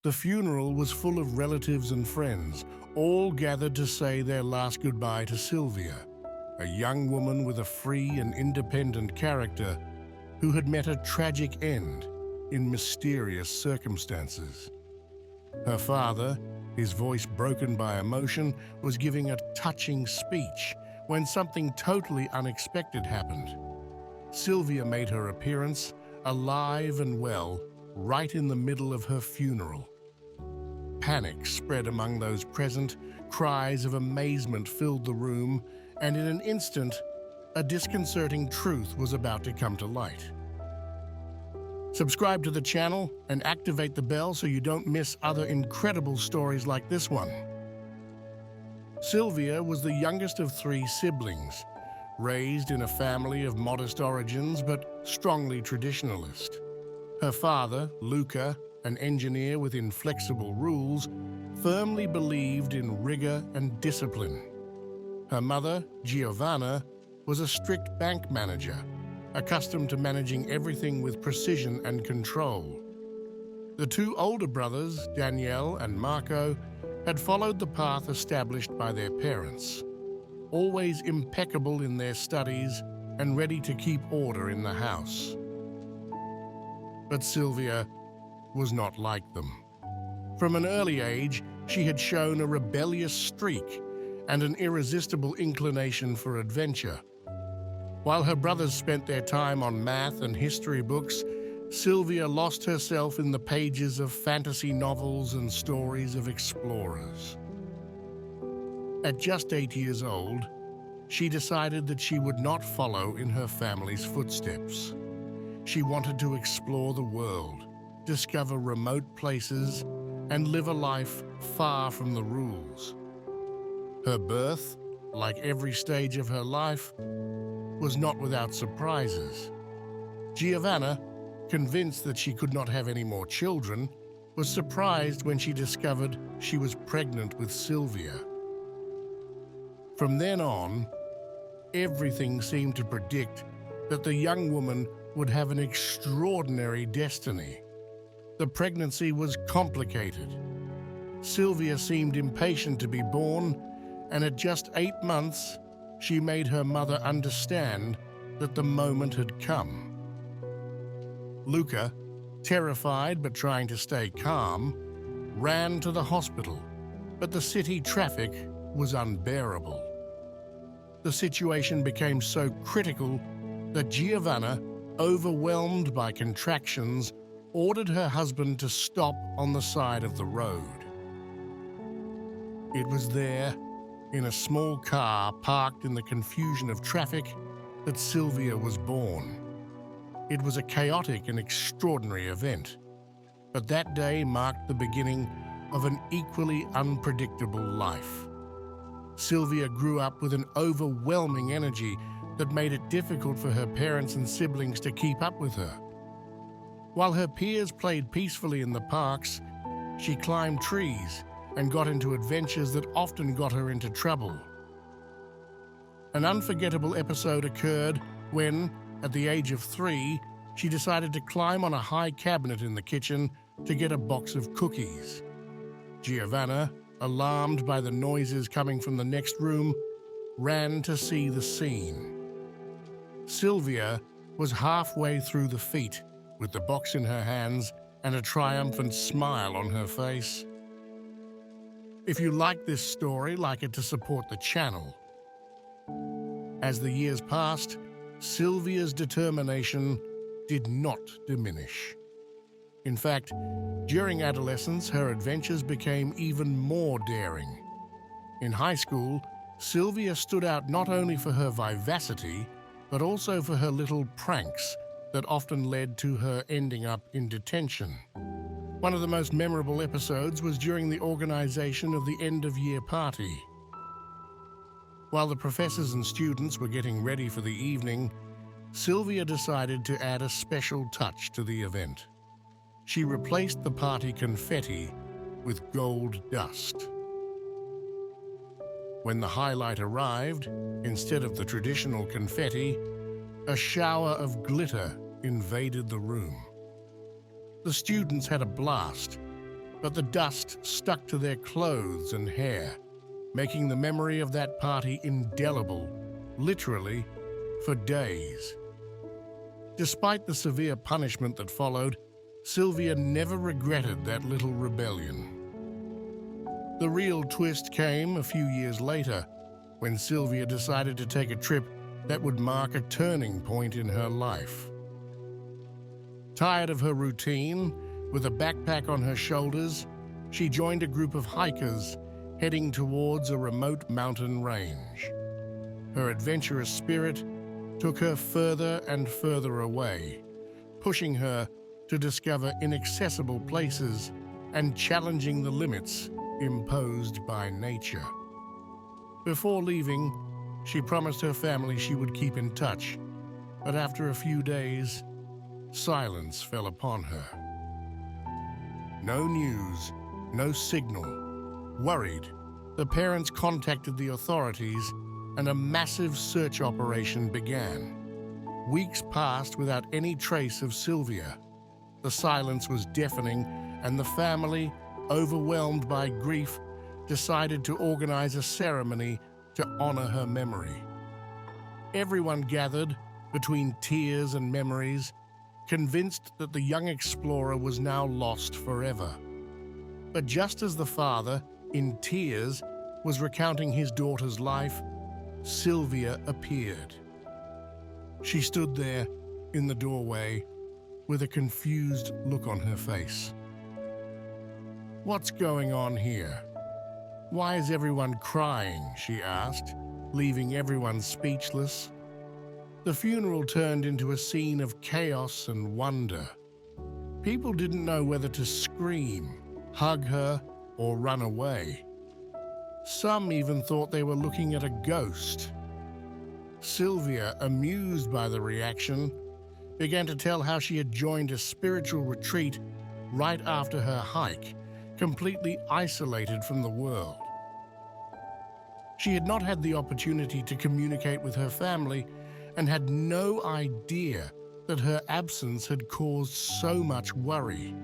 The funeral was full of relatives and friends, all gathered to say their last goodbye to Sylvia, a young woman with a free and independent character who had met a tragic end in mysterious circumstances. Her father, his voice broken by emotion, was giving a touching speech when something totally unexpected happened. Sylvia made her appearance, alive and well, right in the middle of her funeral. Panic spread among those present, cries of amazement filled the room, and in an instant, a disconcerting truth was about to come to light. Subscribe to the channel and activate the bell so you don't miss other incredible stories like this one. Sylvia was the youngest of 3 siblings, raised in a family of modest origins but strongly traditionalist. Her father, Luca, an engineer with inflexible rules, firmly believed in rigor and discipline. Her mother, Giovanna, was a strict bank manager, accustomed to managing everything with precision and control. The 2 older brothers, Daniele and Marco, had followed the path established by their parents, always impeccable in their studies and ready to keep order in the house. But Sylvia was not like them. From an early age, she had shown a rebellious streak and an irresistible inclination for adventure. While her brothers spent their time on math and history books, Sylvia lost herself in the pages of fantasy novels and stories of explorers. At just 8 years old, she decided that she would not follow in her family's footsteps. She wanted to explore the world, discover remote places, and live a life far from the rules. Her birth, like every stage of her life, was not without surprises. Giovanna, convinced that she could not have any more children, was surprised when she discovered she was pregnant with Sylvia. From then on, everything seemed to predict that the young woman would have an extraordinary destiny. The pregnancy was complicated. Sylvia seemed impatient to be born, and at just 8 months, she made her mother understand that the moment had come. Luca, terrified but trying to stay calm, ran to the hospital, but the city traffic was unbearable. The situation became so critical that Giovanna, overwhelmed by contractions, ordered her husband to stop on the side of the road. It was there, in a small car parked in the confusion of traffic, that Sylvia was born. It was a chaotic and extraordinary event, but that day marked the beginning of an equally unpredictable life. Sylvia grew up with an overwhelming energy that made it difficult for her parents and siblings to keep up with her. While her peers played peacefully in the parks, she climbed trees and got into adventures that often got her into trouble. An unforgettable episode occurred when, at the age of 3, she decided to climb on a high cabinet in the kitchen to get a box of cookies. Giovanna, alarmed by the noises coming from the next room, ran to see the scene. Sylvia was halfway through the feat, with the box in her hands and a triumphant smile on her face. If you like this story, like it to support the channel. As the years passed, Sylvia's determination did not diminish. In fact, during adolescence, her adventures became even more daring. In high school, Sylvia stood out not only for her vivacity, but also for her little pranks that often led to her ending up in detention. One of the most memorable episodes was during the organization of the end-of-year party. While the professors and students were getting ready for the evening, Sylvia decided to add a special touch to the event. She replaced the party confetti with gold dust. When the highlight arrived, instead of the traditional confetti, a shower of glitter invaded the room. The students had a blast, but the dust stuck to their clothes and hair, making the memory of that party indelible, literally, for days. Despite the severe punishment that followed, Sylvia never regretted that little rebellion. The real twist came a few years later, when Sylvia decided to take a trip that would mark a turning point in her life. Tired of her routine, with a backpack on her shoulders, she joined a group of hikers heading towards a remote mountain range. Her adventurous spirit took her further and further away, pushing her to discover inaccessible places and challenging the limits imposed by nature. Before leaving, she promised her family she would keep in touch, but after a few days, silence fell upon her. No news, no signal. Worried, the parents contacted the authorities and a massive search operation began. Weeks passed without any trace of Sylvia. The silence was deafening, and the family, overwhelmed by grief, decided to organize a ceremony to honor her memory. Everyone gathered, between tears and memories, convinced that the young explorer was now lost forever. But just as the father, in tears, was recounting his daughter's life, Sylvia appeared. She stood there, in the doorway, with a confused look on her face. "What's going on here? Why is everyone crying?" she asked, leaving everyone speechless. The funeral turned into a scene of chaos and wonder. People didn't know whether to scream, hug her, or run away. Some even thought they were looking at a ghost. Sylvia, amused by the reaction, began to tell how she had joined a spiritual retreat right after her hike, completely isolated from the world. She had not had the opportunity to communicate with her family and had no idea that her absence had caused so much worry.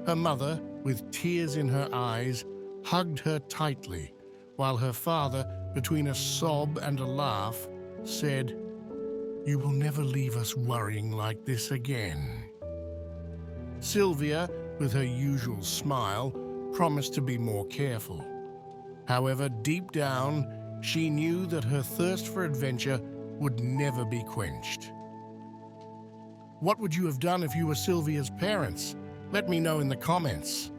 Her mother, with tears in her eyes, hugged her tightly, while her father, between a sob and a laugh, said, "You will never leave us worrying like this again." Sylvia, with her usual smile, promised to be more careful. However, deep down, she knew that her thirst for adventure would never be quenched. What would you have done if you were Sylvia's parents? Let me know in the comments.